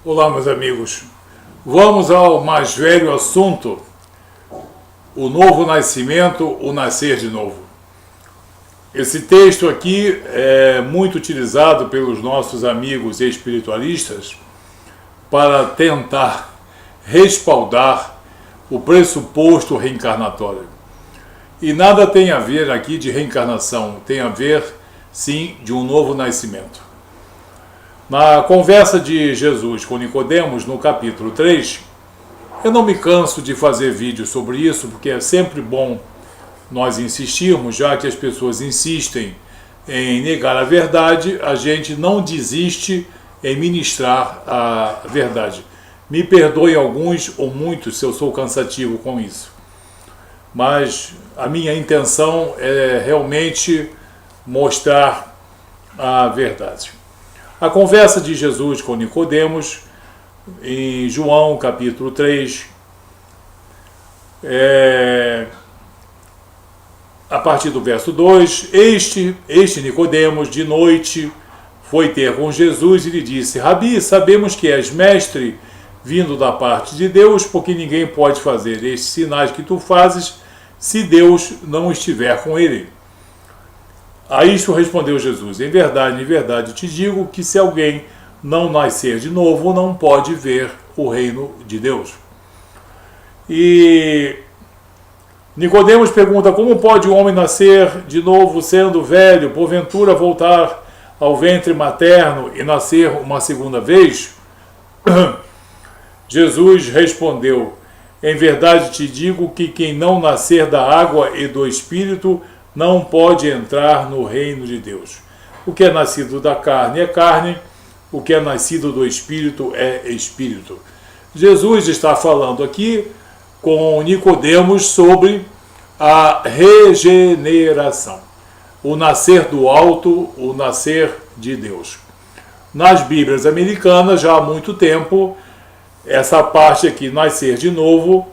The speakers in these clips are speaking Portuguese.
Olá, meus amigos. Vamos ao mais velho assunto, o novo nascimento, o nascer de novo. Esse texto aqui é muito utilizado pelos nossos amigos espiritualistas para tentar respaldar o pressuposto reencarnatório. E nada tem a ver aqui de reencarnação, tem a ver, sim, de um novo nascimento. Na conversa de Jesus com Nicodemos, no capítulo 3, eu não me canso de fazer vídeos sobre isso, porque é sempre bom nós insistirmos, já que as pessoas insistem em negar a verdade, a gente não desiste em ministrar a verdade. Me perdoem alguns ou muitos se eu sou cansativo com isso, mas a minha intenção é realmente mostrar a verdade. A conversa de Jesus com Nicodemos, em João capítulo 3, a partir do verso 2, este Nicodemos de noite foi ter com Jesus e lhe disse: Rabi, sabemos que és mestre vindo da parte de Deus, porque ninguém pode fazer estes sinais que tu fazes se Deus não estiver com ele. A isto respondeu Jesus: em verdade te digo que se alguém não nascer de novo, não pode ver o reino de Deus. E Nicodemos pergunta: como pode o homem nascer de novo sendo velho, porventura voltar ao ventre materno e nascer uma segunda vez? Jesus respondeu: em verdade te digo que quem não nascer da água e do Espírito não pode entrar no reino de Deus. O que é nascido da carne é carne, o que é nascido do Espírito é Espírito. Jesus está falando aqui com Nicodemos sobre a regeneração, o nascer do alto, o nascer de Deus. Nas Bíblias americanas, já há muito tempo, essa parte aqui, nascer de novo,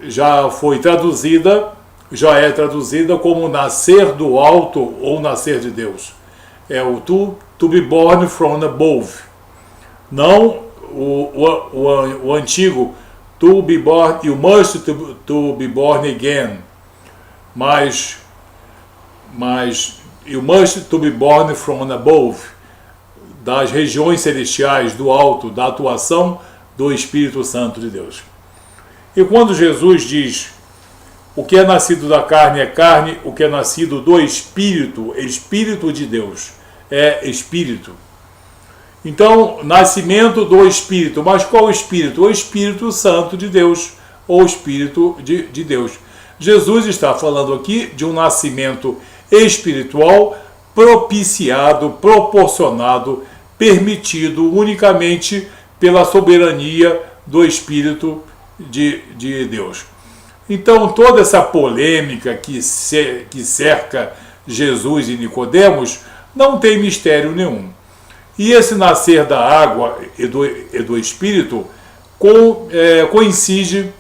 já foi traduzida, já é traduzida como nascer do alto ou nascer de Deus. É o to be born from above. Não o antigo to be born, you must to be born again. Mas you must to be born from above, das regiões celestiais, do alto, da atuação do Espírito Santo de Deus. E quando Jesus diz: o que é nascido da carne é carne, o que é nascido do Espírito, Espírito de Deus, é Espírito. Então, nascimento do Espírito. Mas qual Espírito? O Espírito Santo de Deus, ou Espírito de Deus. Jesus está falando aqui de um nascimento espiritual propiciado, proporcionado, permitido unicamente pela soberania do Espírito de Deus. Então, toda essa polêmica que cerca Jesus e Nicodemos não tem mistério nenhum. E esse nascer da água e do Espírito coincide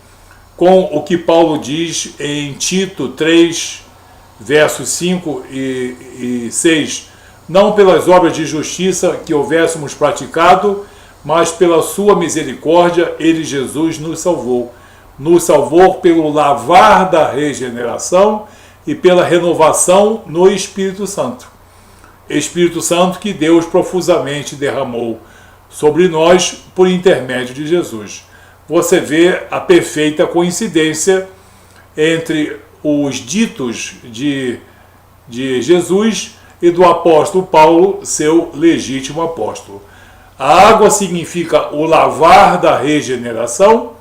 com o que Paulo diz em Tito 3, versos 5 e 6. Não pelas obras de justiça que houvéssemos praticado, mas pela sua misericórdia, ele, Jesus, nos salvou. Nos salvou pelo lavar da regeneração e pela renovação no Espírito Santo. Espírito Santo que Deus profusamente derramou sobre nós por intermédio de Jesus. Você vê a perfeita coincidência entre os ditos de Jesus e do apóstolo Paulo, seu legítimo apóstolo. A água significa o lavar da regeneração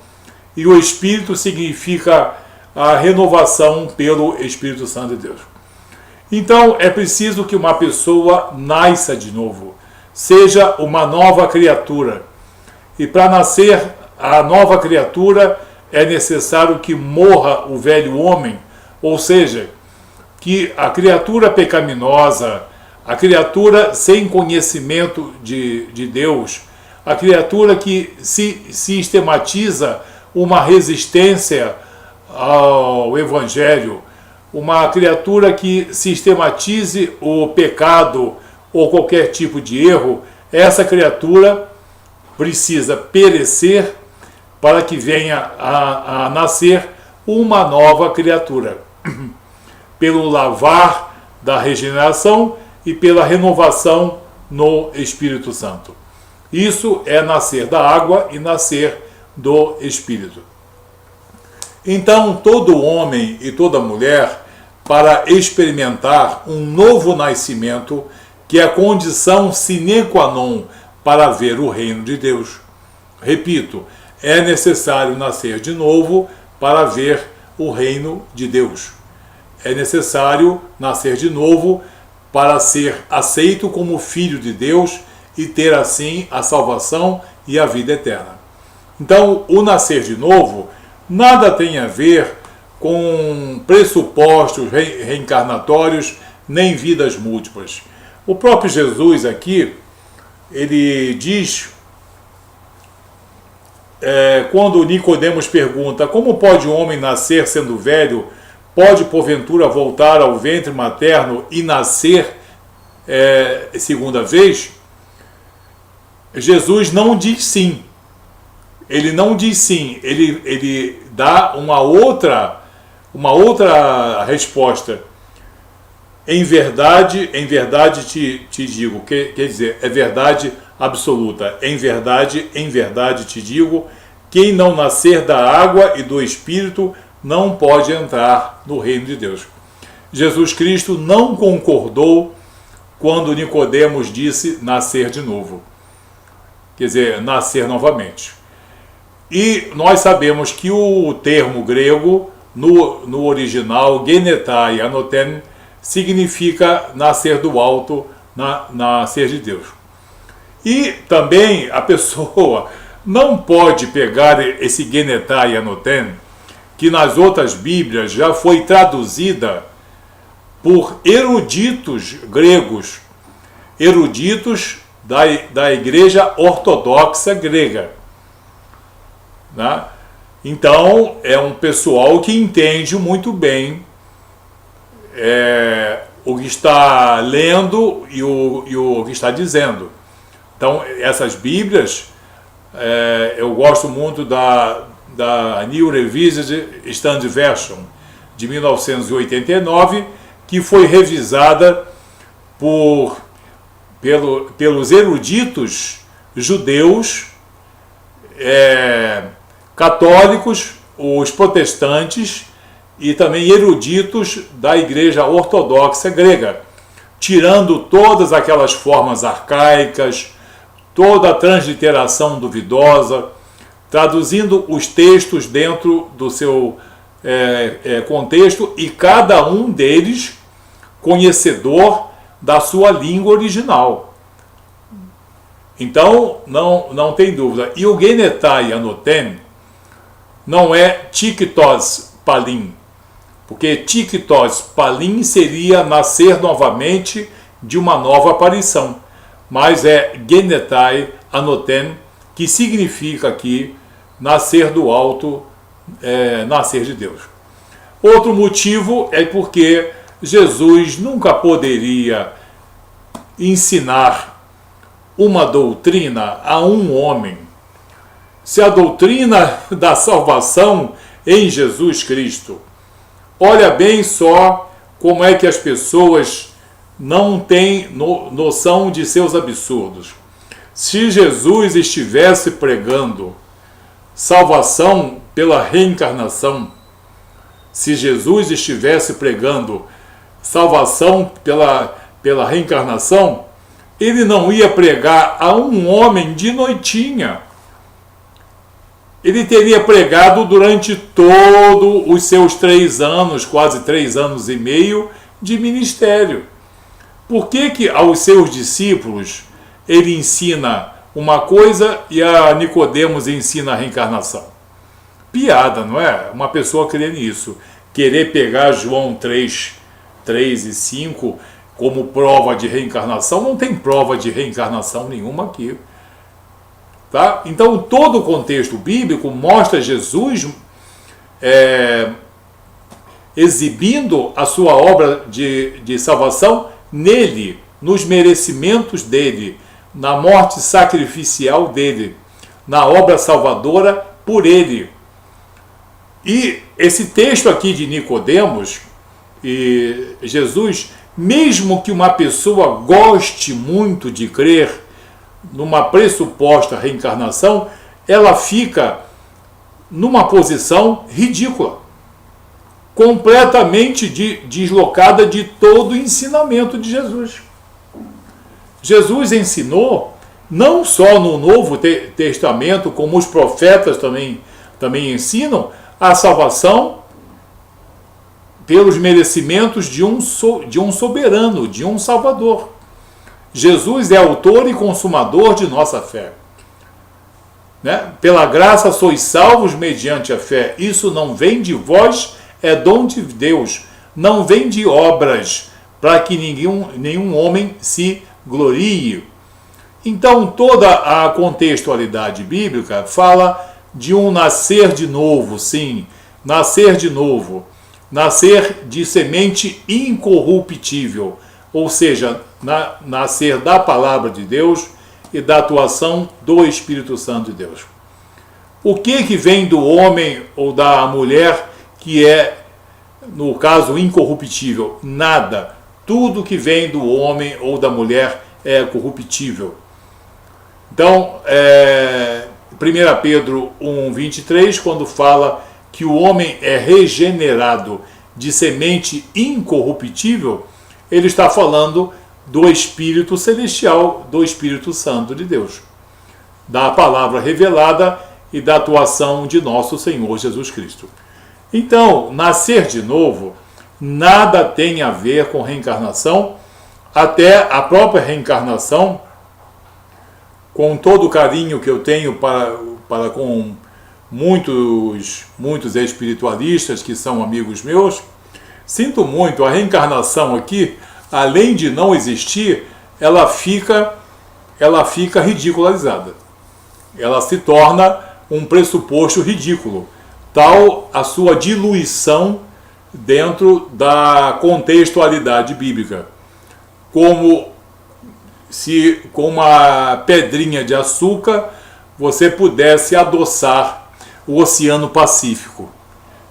e o Espírito significa a renovação pelo Espírito Santo de Deus. Então, é preciso que uma pessoa nasça de novo, seja uma nova criatura. E para nascer a nova criatura, é necessário que morra o velho homem, ou seja, que a criatura pecaminosa, a criatura sem conhecimento de Deus, a criatura que sistematiza uma resistência ao Evangelho, uma criatura que sistematize o pecado ou qualquer tipo de erro, essa criatura precisa perecer para que venha a nascer uma nova criatura, pelo lavar da regeneração e pela renovação no Espírito Santo. Isso é nascer da água e nascer do Espírito. Então, todo homem e toda mulher, para experimentar um novo nascimento, que é a condição sine qua non para ver o reino de Deus. Repito, é necessário nascer de novo para ver o reino de Deus. É necessário nascer de novo para ser aceito como filho de Deus e ter assim a salvação e a vida eterna. Então, o nascer de novo nada tem a ver com pressupostos reencarnatórios nem vidas múltiplas. O próprio Jesus aqui, ele diz, quando Nicodemos pergunta: como pode o homem nascer sendo velho? Pode porventura voltar ao ventre materno e nascer segunda vez? Jesus não diz sim. Ele não diz sim, ele dá uma outra resposta. Em verdade te digo, quer dizer, é verdade absoluta. Em verdade te digo, quem não nascer da água e do Espírito não pode entrar no reino de Deus. Jesus Cristo não concordou quando Nicodemos disse nascer de novo. Quer dizer, nascer novamente. E nós sabemos que o termo grego, no original, genetai anoten, significa nascer do alto, nascer de Deus. E também a pessoa não pode pegar esse genetai anoten, que nas outras Bíblias já foi traduzida por eruditos gregos, eruditos da Igreja Ortodoxa grega. Né? Então, é um pessoal que entende muito bem o que está lendo e o que está dizendo. Então, essas Bíblias, eu gosto muito da New Revised Standard Version, de 1989, que foi revisada pelos eruditos judeus, católicos, os protestantes e também eruditos da Igreja Ortodoxa grega, tirando todas aquelas formas arcaicas, toda a transliteração duvidosa, traduzindo os textos dentro do seu contexto, e cada um deles conhecedor da sua língua original. Então, não tem dúvida. E o genetai anoten não é tiktos palin, porque tiktos palin seria nascer novamente de uma nova aparição, mas é genetai anoten, que significa aqui nascer do alto, nascer de Deus. Outro motivo é porque Jesus nunca poderia ensinar uma doutrina a um homem. Se a doutrina da salvação em Jesus Cristo, olha bem só como é que as pessoas não têm noção de seus absurdos. Se Jesus estivesse pregando salvação pela reencarnação, se Jesus estivesse pregando salvação pela reencarnação, ele não ia pregar a um homem de noitinha. Ele teria pregado durante todos os seus 3 anos, quase 3 anos e meio de ministério. Por que aos seus discípulos ele ensina uma coisa e a Nicodemos ensina a reencarnação? Piada, não é? Uma pessoa crer nisso. Querer pegar João 3 e 5 como prova de reencarnação, não tem prova de reencarnação nenhuma aqui. Tá? Então, todo o contexto bíblico mostra Jesus exibindo a sua obra de salvação nele, nos merecimentos dele, na morte sacrificial dele, na obra salvadora por ele. E esse texto aqui de Nicodemos e Jesus, mesmo que uma pessoa goste muito de crer numa pressuposta reencarnação, ela fica numa posição ridícula, completamente deslocada de todo o ensinamento de Jesus. Jesus ensinou, não só no Novo Testamento, como os profetas também ensinam, a salvação pelos merecimentos de um soberano, de um Salvador. Jesus é autor e consumador de nossa fé. Né? Pela graça sois salvos mediante a fé. Isso não vem de vós, é dom de Deus. Não vem de obras, para que nenhum homem se glorie. Então, toda a contextualidade bíblica fala de um nascer de novo, sim, nascer de novo, nascer de semente incorruptível, ou seja, nascer da palavra de Deus e da atuação do Espírito Santo de Deus. O que vem do homem ou da mulher que é, no caso, incorruptível? Nada. Tudo que vem do homem ou da mulher é corruptível. Então, 1 Pedro 1,23, quando fala que o homem é regenerado de semente incorruptível, ele está falando do Espírito Celestial, do Espírito Santo de Deus, da palavra revelada e da atuação de nosso Senhor Jesus Cristo. Então, nascer de novo nada tem a ver com reencarnação, até a própria reencarnação, com todo o carinho que eu tenho para com muitos espiritualistas que são amigos meus, sinto muito, a reencarnação aqui, além de não existir, ela fica ridicularizada. Ela se torna um pressuposto ridículo, tal a sua diluição dentro da contextualidade bíblica, como se com uma pedrinha de açúcar você pudesse adoçar o Oceano Pacífico.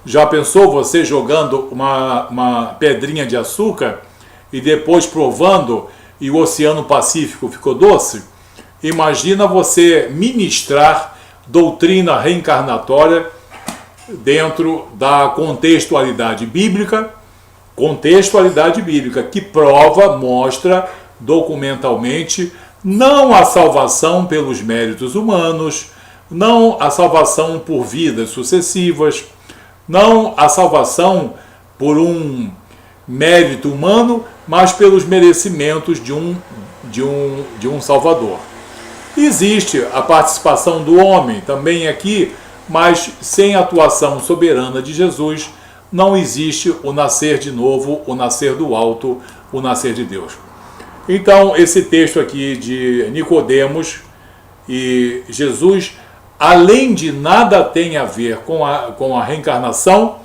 Já pensou você jogando uma pedrinha de açúcar e depois provando e o Oceano Pacífico ficou doce? Imagina você ministrar doutrina reencarnatória dentro da contextualidade bíblica que prova, mostra documentalmente não a salvação pelos méritos humanos, não a salvação por vidas sucessivas, não a salvação por um mérito humano, mas pelos merecimentos de um Salvador. Existe a participação do homem também aqui, mas sem a atuação soberana de Jesus, não existe o nascer de novo, o nascer do alto, o nascer de Deus. Então, esse texto aqui de Nicodemos e Jesus, além de nada tem a ver com a reencarnação,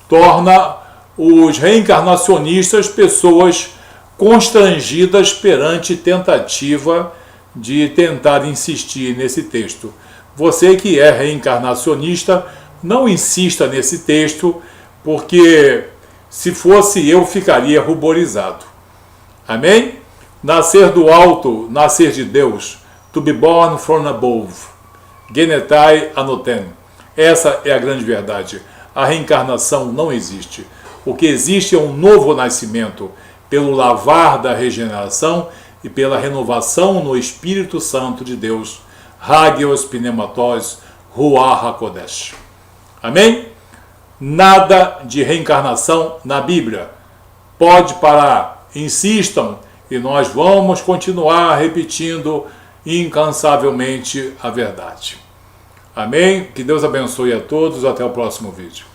torna os reencarnacionistas pessoas constrangidas perante tentativa de tentar insistir nesse texto. Você que é reencarnacionista, não insista nesse texto, porque se fosse eu, ficaria ruborizado. Amém? Nascer do alto, nascer de Deus. To be born from above. Genetai anoten. Essa é a grande verdade. A reencarnação não existe. O que existe é um novo nascimento, pelo lavar da regeneração e pela renovação no Espírito Santo de Deus. Hagios Pneumatos Ruach HaKodesh. Amém? Nada de reencarnação na Bíblia. Pode parar. Insistam e nós vamos continuar repetindo incansavelmente a verdade. Amém? Que Deus abençoe a todos. Até o próximo vídeo.